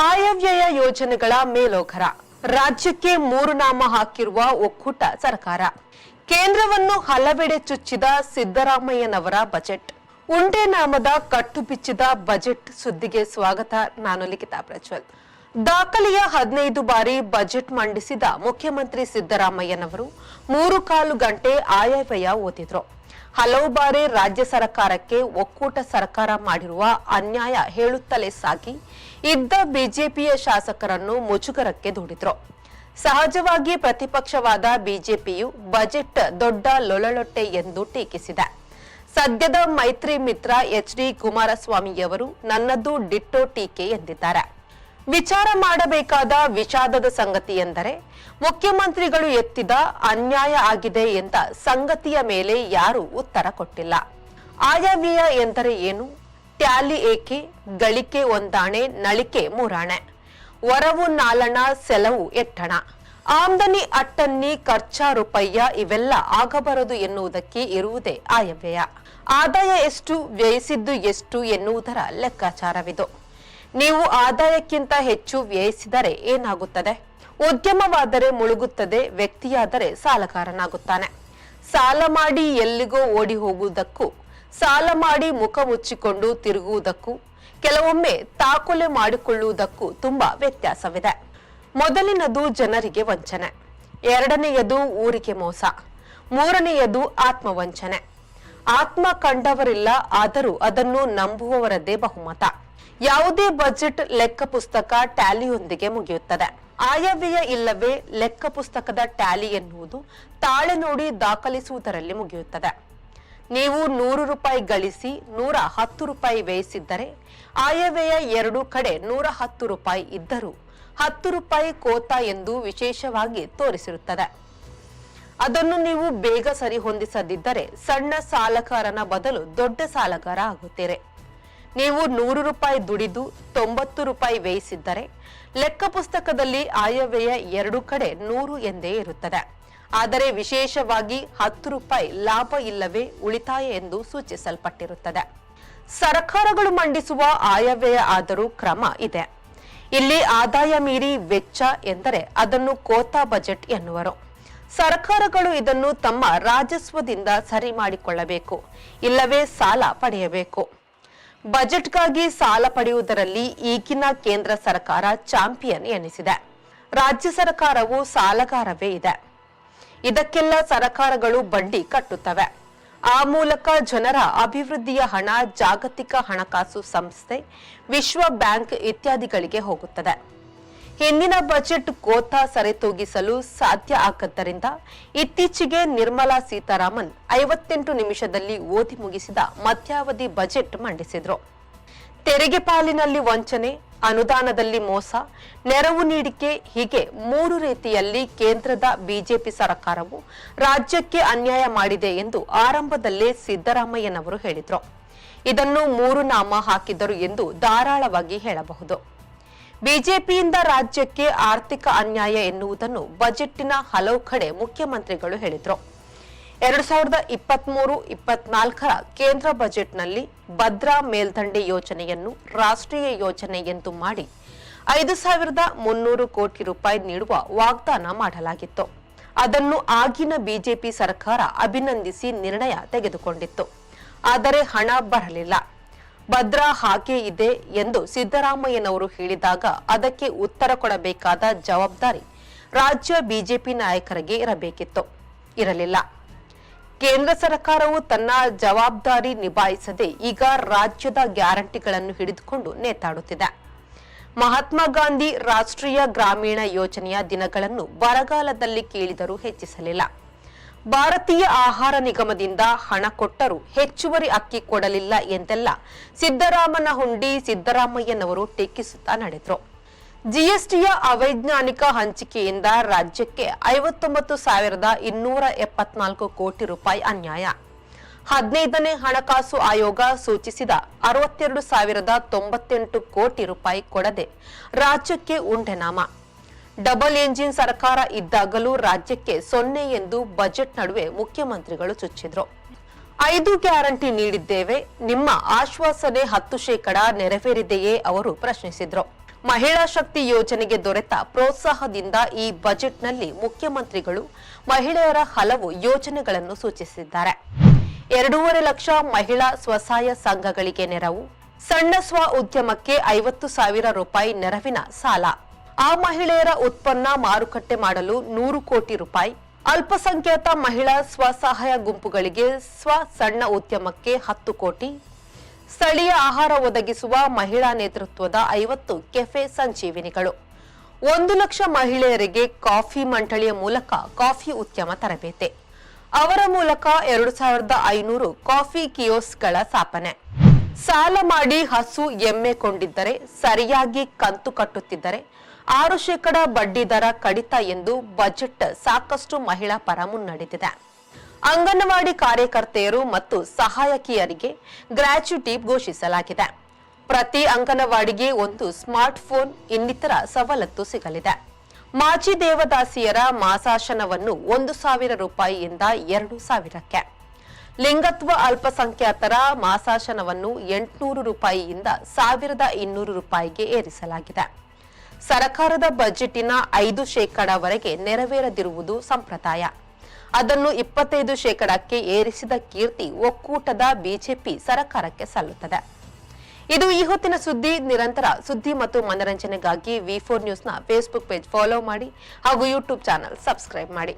ಆಯವ್ಯಯ ಯೋಜನೆಗಳ ಮೇಲೋಗರ ರಾಜ್ಯಕ್ಕೆ 3 ನಾಮ ಹಾಕಿರುವ ಒಕ್ಕೂಟ ಸರ್ಕಾರ. ಕೇಂದ್ರವನ್ನು ಹಲವೆಡೆ ಚುಚ್ಚಿದ ಸಿದ್ದರಾಮಯ್ಯನವರ ಬಜೆಟ್. ಉಂಡೆ ನಾಮದ ಕಟ್ಟು ಬಿಚ್ಚಿದ ಬಜೆಟ್ ಸುದ್ದಿಗೆ ಸ್ವಾಗತ. ನಾನು ಲಿಖಿತಾ ಪ್ರಜ್ವಲ್. ದಾಖಲೆಯ 15 ಬಾರಿ ಬಜೆಟ್ ಮಂಡಿಸಿದ ಮುಖ್ಯಮಂತ್ರಿ ಸಿದ್ದರಾಮಯ್ಯನವರು 3 ಗಂಟೆ ಆಯವ್ಯಯ ಓದಿದ್ರು. ಹಲವು ಬಾರಿ ರಾಜ್ಯ ಸರ್ಕಾರಕ್ಕೆ ಒಕ್ಕೂಟ ಸರ್ಕಾರ ಮಾಡಿರುವ ಅನ್ಯಾಯ ಹೇಳುತ್ತಲೇ ಸಾಗಿ ಇದ್ದ ಬಿಜೆಪಿಯ ಶಾಸಕರನ್ನು ಮುಜುಗರಕ್ಕೆ ದೂಡಿದ್ರು. ಸಹಜವಾಗಿ ಪ್ರತಿಪಕ್ಷವಾದ ಬಿಜೆಪಿಯು ಬಜೆಟ್ ದೊಡ್ಡ ಲೊಳಲೊಟ್ಟೆ ಎಂದು ಟೀಕಿಸಿದೆ. ಸದ್ಯದ ಮೈತ್ರಿ ಮಿತ್ರ ಎಚ್.ಡಿ. ಕುಮಾರಸ್ವಾಮಿಯವರು ನನ್ನದು ಡಿಟ್ಟೋ ಟೀಕೆ ಎಂದಿದ್ದಾರೆ. ವಿಚಾರ ಮಾಡಬೇಕಾದ ವಿಷಾದದ ಸಂಗತಿ ಎಂದರೆ ಮುಖ್ಯಮಂತ್ರಿಗಳು ಎತ್ತಿದ ಅನ್ಯಾಯ ಆಗಿದೆ ಎಂದ ಸಂಗತಿಯ ಮೇಲೆ ಯಾರೂ ಉತ್ತರ ಕೊಟ್ಟಿಲ್ಲ. ಆಯವ್ಯಯ ಎಂದರೆ ಏನು? ಟ್ಯಾಲಿ ಏಕೆ? ಗಳಿಕೆ ಒಂದಾಣೆ, ನಳಿಕೆ ಮೂರಾಣೆ, ವರವು ನಾಲಣ, ಸೆಲವು ಎಟ್ಟಣ, ಆಮದನಿ ಅಟ್ಟನ್ನಿ, ಖರ್ಚಾ ರೂಪಾಯ ಇವೆಲ್ಲ ಆಗಬಾರದು ಎನ್ನುವುದಕ್ಕೆ ಇರುವುದೇ ಆಯವ್ಯಯ. ಆದಾಯ ಎಷ್ಟು, ವ್ಯಯಿಸಿದ್ದು ಎಷ್ಟು ಎನ್ನುವುದರ ಲೆಕ್ಕಾಚಾರವಿದು. ನೀವು ಆದಾಯಕ್ಕಿಂತ ಹೆಚ್ಚು ವ್ಯಯಿಸಿದರೆ ಏನಾಗುತ್ತದೆ? ಉದ್ಯಮವಾದರೆ ಮುಳುಗುತ್ತದೆ, ವ್ಯಕ್ತಿಯಾದರೆ ಸಾಲಗಾರನಾಗುತ್ತಾನೆ. ಸಾಲ ಮಾಡಿ ಎಲ್ಲಿಗೋ ಓಡಿ ಹೋಗುವುದಕ್ಕೂ, ಸಾಲ ಮಾಡಿ ಮುಖ ಮುಚ್ಚಿಕೊಂಡು ತಿರುಗುವುದಕ್ಕೂ, ಕೆಲವೊಮ್ಮೆ ತಾಕೊಲೆ ಮಾಡಿಕೊಳ್ಳುವುದಕ್ಕೂ ತುಂಬಾ ವ್ಯತ್ಯಾಸವಿದೆ. ಮೊದಲಿನದು ಜನರಿಗೆ ವಂಚನೆ, ಎರಡನೆಯದು ಊರಿಗೆ ಮೋಸ, ಮೂರನೆಯದು ಆತ್ಮವಂಚನೆ. ಆತ್ಮ ಕಂಡವರಿಲ್ಲ, ಆದರೂ ಅದನ್ನು ನಂಬುವವರದ್ದೇ ಬಹುಮತ. ಯಾವುದೇ ಬಜೆಟ್ ಲೆಕ್ಕ ಪುಸ್ತಕ ಟ್ಯಾಲಿಯೊಂದಿಗೆ ಮುಗಿಯುತ್ತದೆ. ಆಯವ್ಯಯ ಇಲ್ಲವೇ ಲೆಕ್ಕ ಪುಸ್ತಕದ ಟ್ಯಾಲಿ ಎನ್ನುವುದು ತಾಳೆ ನೋಡಿ ದಾಖಲಿಸುವುದರಲ್ಲಿ ಮುಗಿಯುತ್ತದೆ. ನೀವು 100 ರೂಪಾಯಿ ಗಳಿಸಿ 110 ರೂಪಾಯಿ ವ್ಯಯಿಸಿದ್ದರೆ ಆಯವ್ಯಯ ಎರಡೂ ಕಡೆ 110 ರೂಪಾಯಿ ಇದ್ದರೂ 10 ರೂಪಾಯಿ ಕೋತಾ ಎಂದು ವಿಶೇಷವಾಗಿ ತೋರಿಸಿರುತ್ತದೆ. ಅದನ್ನು ನೀವು ಬೇಗ ಸರಿ ಹೊಂದಿಸದಿದ್ದರೆ ಸಣ್ಣ ಸಾಲಗಾರನ ಬದಲು ದೊಡ್ಡ ಸಾಲಗಾರ ಆಗುತ್ತೀರಿ. ನೀವು 100 ರೂಪಾಯಿ ದುಡಿದು 90 ರೂಪಾಯಿ ವ್ಯಯಿಸಿದ್ದರೆ ಲೆಕ್ಕ ಪುಸ್ತಕದಲ್ಲಿ ಆಯವ್ಯಯ ಎರಡೂ ಕಡೆ 100 ಎಂದೇ ಇರುತ್ತದೆ. ಆದರೆ ವಿಶೇಷವಾಗಿ 10 ರೂಪಾಯಿ ಲಾಭ ಇಲ್ಲವೇ ಉಳಿತಾಯ ಎಂದು ಸೂಚಿಸಲ್ಪಟ್ಟಿರುತ್ತದೆ. ಸರ್ಕಾರಗಳು ಮಂಡಿಸುವ ಆಯವ್ಯಯ ಆದರೂ ಕ್ರಮ ಇದೆ. ಇಲ್ಲಿ ಆದಾಯ ಮೀರಿ ವೆಚ್ಚ ಎಂದರೆ ಅದನ್ನು ಕೋತಾ ಬಜೆಟ್ ಎನ್ನುವರು. ಸರ್ಕಾರಗಳು ಇದನ್ನು ತಮ್ಮ ರಾಜಸ್ವದಿಂದ ಸರಿ ಮಾಡಿಕೊಳ್ಳಬೇಕು, ಇಲ್ಲವೇ ಸಾಲ ಪಡೆಯಬೇಕು. ಬಜೆಟ್ಗಾಗಿ ಸಾಲ ಪಡೆಯುವುದರಲ್ಲಿ ಈಗಿನ ಕೇಂದ್ರ ಸರ್ಕಾರ ಚಾಂಪಿಯನ್ ಎನಿಸಿದೆ. ರಾಜ್ಯ ಸರ್ಕಾರವು ಸಾಲಗಾರವೇ ಇದೆ. ಇದಕ್ಕೆಲ್ಲ ಸರ್ಕಾರಗಳು ಬಡ್ಡಿ ಕಟ್ಟುತ್ತವೆ. ಆ ಮೂಲಕ ಜನರ ಅಭಿವೃದ್ಧಿಯ ಹಣ ಜಾಗತಿಕ ಹಣಕಾಸು ಸಂಸ್ಥೆ, ವಿಶ್ವ ಬ್ಯಾಂಕ್ ಇತ್ಯಾದಿಗಳಿಗೆ ಹೋಗುತ್ತದೆ. ಹಿಂದಿನ ಬಜೆಟ್ ಕೋತಾ ಸರಿತೂಗಿಸಲು ಸಾಧ್ಯ ಆಗದ್ದರಿಂದ ಇತ್ತೀಚೆಗೆ ನಿರ್ಮಲಾ ಸೀತಾರಾಮನ್ 58 ನಿಮಿಷದಲ್ಲಿ ಓದಿ ಮುಗಿಸಿದ ಮಧ್ಯಾವಧಿ ಬಜೆಟ್ ಮಂಡಿಸಿದ್ರು. ತೆರಿಗೆ ಪಾಲಿನಲ್ಲಿ ವಂಚನೆ, ಅನುದಾನದಲ್ಲಿ ಮೋಸ, ನೆರವು ನೀಡಿಕೆ ಹೀಗೆ 3 ರೀತಿಯಲ್ಲಿ ಕೇಂದ್ರದ ಬಿಜೆಪಿ ಸರ್ಕಾರವು ರಾಜ್ಯಕ್ಕೆ ಅನ್ಯಾಯ ಮಾಡಿದೆ ಎಂದು ಆರಂಭದಲ್ಲೇ ಸಿದ್ದರಾಮಯ್ಯನವರು ಹೇಳಿದ್ರು. ಇದನ್ನು 3 ನಾಮ ಹಾಕಿದರು ಎಂದು ಧಾರಾಳವಾಗಿ ಹೇಳಬಹುದು. ಬಿಜೆಪಿಯಿಂದ ರಾಜ್ಯಕ್ಕೆ ಆರ್ಥಿಕ ಅನ್ಯಾಯ ಎನ್ನುವುದನ್ನು ಬಜೆಟ್ಟಿನ ಹಲವು ಕಡೆ ಮುಖ್ಯಮಂತ್ರಿಗಳು ಹೇಳಿದ್ರು. 2023-24 ಕೇಂದ್ರ ಬಜೆಟ್ನಲ್ಲಿ ಭದ್ರಾ ಮೇಲ್ದಂಡೆ ಯೋಜನೆಯನ್ನು ರಾಷ್ಟ್ರೀಯ ಯೋಜನೆ ಎಂದು ಮಾಡಿ 5,300 ಕೋಟಿ ರೂಪಾಯಿ ನೀಡುವ ವಾಗ್ದಾನ ಮಾಡಲಾಗಿತ್ತು. ಅದನ್ನು ಆಗಿನ ಬಿಜೆಪಿ ಸರ್ಕಾರ ಅಭಿನಂದಿಸಿ ನಿರ್ಣಯ ತೆಗೆದುಕೊಂಡಿತ್ತು. ಆದರೆ ಹಣ ಬರಲಿಲ್ಲ. ಭದ್ರಾ ಹಾಗೆ ಇದೆ ಎಂದು ಸಿದ್ದರಾಮಯ್ಯನವರು ಹೇಳಿದಾಗ ಅದಕ್ಕೆ ಉತ್ತರ ಕೊಡಬೇಕಾದ ಜವಾಬ್ದಾರಿ ರಾಜ್ಯ ಬಿಜೆಪಿ ನಾಯಕರಿಗೆ ಇರಬೇಕಿತ್ತು. ಇರಲಿಲ್ಲ. ಕೇಂದ್ರ ಸರ್ಕಾರವು ತನ್ನ ಜವಾಬ್ದಾರಿ ನಿಭಾಯಿಸದೆ ಈಗ ರಾಜ್ಯದ ಗ್ಯಾರಂಟಿಗಳನ್ನು ಹಿಡಿದುಕೊಂಡು ನೇತಾಡುತ್ತಿದೆ. ಮಹಾತ್ಮ ಗಾಂಧಿ ರಾಷ್ಟ್ರೀಯ ಗ್ರಾಮೀಣ ಯೋಜನೆಯ ದಿನಗಳನ್ನು ಬರಗಾಲದಲ್ಲಿ ಕೇಳಿದರೂ ಹೆಚ್ಚಿಸಲಿಲ್ಲ. ಭಾರತೀಯ ಆಹಾರ ನಿಗಮದಿಂದ ಹಣ ಕೊಟ್ಟರೂ ಹೆಚ್ಚುವರಿ ಅಕ್ಕಿ ಕೊಡಲಿಲ್ಲ ಎಂದೆಲ್ಲ ಸಿದ್ದರಾಮನ ಹುಂಡಿ ಸಿದ್ದರಾಮಯ್ಯನವರು ಟೀಕಿಸುತ್ತಾ ನಡೆದರು. ಜಿಎಸ್ಟಿಯ ಅವೈಜ್ಞಾನಿಕ ಹಂಚಿಕೆಯಿಂದ ರಾಜ್ಯಕ್ಕೆ 59,274 ಕೋಟಿ ರೂಪಾಯಿ ಅನ್ಯಾಯ. 15ನೇ ಹಣಕಾಸು ಆಯೋಗ ಸೂಚಿಸಿದ 62,098 ಕೋಟಿ ರೂಪಾಯಿ ಕೊಡದೆ ರಾಜ್ಯಕ್ಕೆ ಉಂಡೆನಾಮ. ಡಬಲ್ ಎಂಜಿನ್ ಸರ್ಕಾರ ಇದ್ದಾಗಲೂ ರಾಜ್ಯಕ್ಕೆ 0 ಎಂದು ಬಜೆಟ್ ನಡುವೆ ಮುಖ್ಯಮಂತ್ರಿಗಳು ಚುಚ್ಚಿದ್ರು. 5 ಗ್ಯಾರಂಟಿ ನೀಡಿದ್ದೇವೆ, ನಿಮ್ಮ ಆಶ್ವಾಸನೆ 10% ನೆರವೇರಿದೆಯೇ ಅವರು ಪ್ರಶ್ನಿಸಿದ್ರು. ಮಹಿಳಾ ಶಕ್ತಿ ಯೋಜನೆಗೆ ದೊರೆತ ಪ್ರೋತ್ಸಾಹದಿಂದ ಈ ಬಜೆಟ್ನಲ್ಲಿ ಮುಖ್ಯಮಂತ್ರಿಗಳು ಮಹಿಳೆಯರ ಹಲವು ಯೋಜನೆಗಳನ್ನು ಸೂಚಿಸಿದ್ದಾರೆ. 2.5 ಲಕ್ಷ ಮಹಿಳಾ ಸ್ವಸಹಾಯ ಸಂಘಗಳಿಗೆ ನೆರವು, ಸಣ್ಣ ಸ್ವ ಉದ್ಯಮಕ್ಕೆ 50,000 ರೂಪಾಯಿ ನೆರವಿನ ಸಾಲ, ಆ ಮಹಿಳೆಯರ ಉತ್ಪನ್ನ ಮಾರುಕಟ್ಟೆ ಮಾಡಲು 100 ಕೋಟಿ ರೂಪಾಯಿ, ಅಲ್ಪಸಂಖ್ಯಾತ ಮಹಿಳಾ ಸ್ವಸಹಾಯ ಗುಂಪುಗಳಿಗೆ ಸಣ್ಣ ಉದ್ಯಮಕ್ಕೆ 10 ಕೋಟಿ, ಸ್ಥಳೀಯ ಆಹಾರ ಒದಗಿಸುವ ಮಹಿಳಾ ನೇತೃತ್ವದ 50 ಕೆಫೆ ಸಂಜೀವಿನಿಗಳು, 1 ಲಕ್ಷ ಮಹಿಳೆಯರಿಗೆ ಕಾಫಿ ಮಂಡಳಿಯ ಮೂಲಕ ಕಾಫಿ ಉದ್ಯಮ ತರಬೇತಿ, ಅವರ ಮೂಲಕ 2,500 ಕಾಫಿ ಕಿಯೋಸ್ಕ್ಗಳ ಸ್ಥಾಪನೆ, ಸಾಲ ಮಾಡಿ ಹಸು ಎಮ್ಮೆ ಕೊಂಡಿದ್ದರೆ ಸರಿಯಾಗಿ ಕಂತು ಕಟ್ಟುತ್ತಿದ್ದರೆ 6% ಬಡ್ಡಿ ದರ ಕಡಿತ ಎಂದು ಬಜೆಟ್ ಸಾಕಷ್ಟು ಮಹಿಳಾ ಪರ ಮುನ್ನಡೆದಿದೆ. ಅಂಗನವಾಡಿ ಕಾರ್ಯಕರ್ತೆಯರು ಮತ್ತು ಸಹಾಯಕಿಯರಿಗೆ ಗ್ರಾಚ್ಯುಟಿ ಘೋಷಿಸಲಾಗಿದೆ. ಪ್ರತಿ ಅಂಗನವಾಡಿಗೆ ಒಂದು ಸ್ಮಾರ್ಟ್ ಫೋನ್ ಇನ್ನಿತರ ಸವಲತ್ತು ಸಿಗಲಿದೆ. ಮಾಜಿ ದೇವದಾಸಿಯರ ಮಾಸಾಶನವನ್ನು 1,000 ರೂಪಾಯಿಯಿಂದ 2,000ಕ್ಕೆ, ಲಿಂಗತ್ವ ಅಲ್ಪಸಂಖ್ಯಾತರ ಮಾಸಾಶನವನ್ನು 800 ರೂಪಾಯಿಯಿಂದ 1,200 ರೂಪಾಯಿಗೆ ಏರಿಸಲಾಗಿದೆ. ಸರ್ಕಾರದ ಬಜೆಟಿನ 5% ನೆರವೇರದಿರುವುದು ಸಂಪ್ರದಾಯ. ಅದನ್ನು 25%ಕ್ಕೆ ಏರಿಸಿದ ಕೀರ್ತಿ ಒಕ್ಕೂಟದ ಬಿಜೆಪಿ ಸರ್ಕಾರಕ್ಕೆ ಸಲ್ಲುತ್ತದೆ. ಇದು ಈ ಹೊತ್ತಿನ ಸುದ್ದಿ. ನಿರಂತರ ಸುದ್ದಿ ಮತ್ತು ಮನರಂಜನೆಗಾಗಿ V4 ನ್ಯೂಸ್ನ ಫೇಸ್ಬುಕ್ ಪೇಜ್ ಫಾಲೋ ಮಾಡಿ ಹಾಗೂ ಯೂಟ್ಯೂಬ್ ಚಾನೆಲ್ ಸಬ್ಸ್ಕ್ರೈಬ್ ಮಾಡಿ.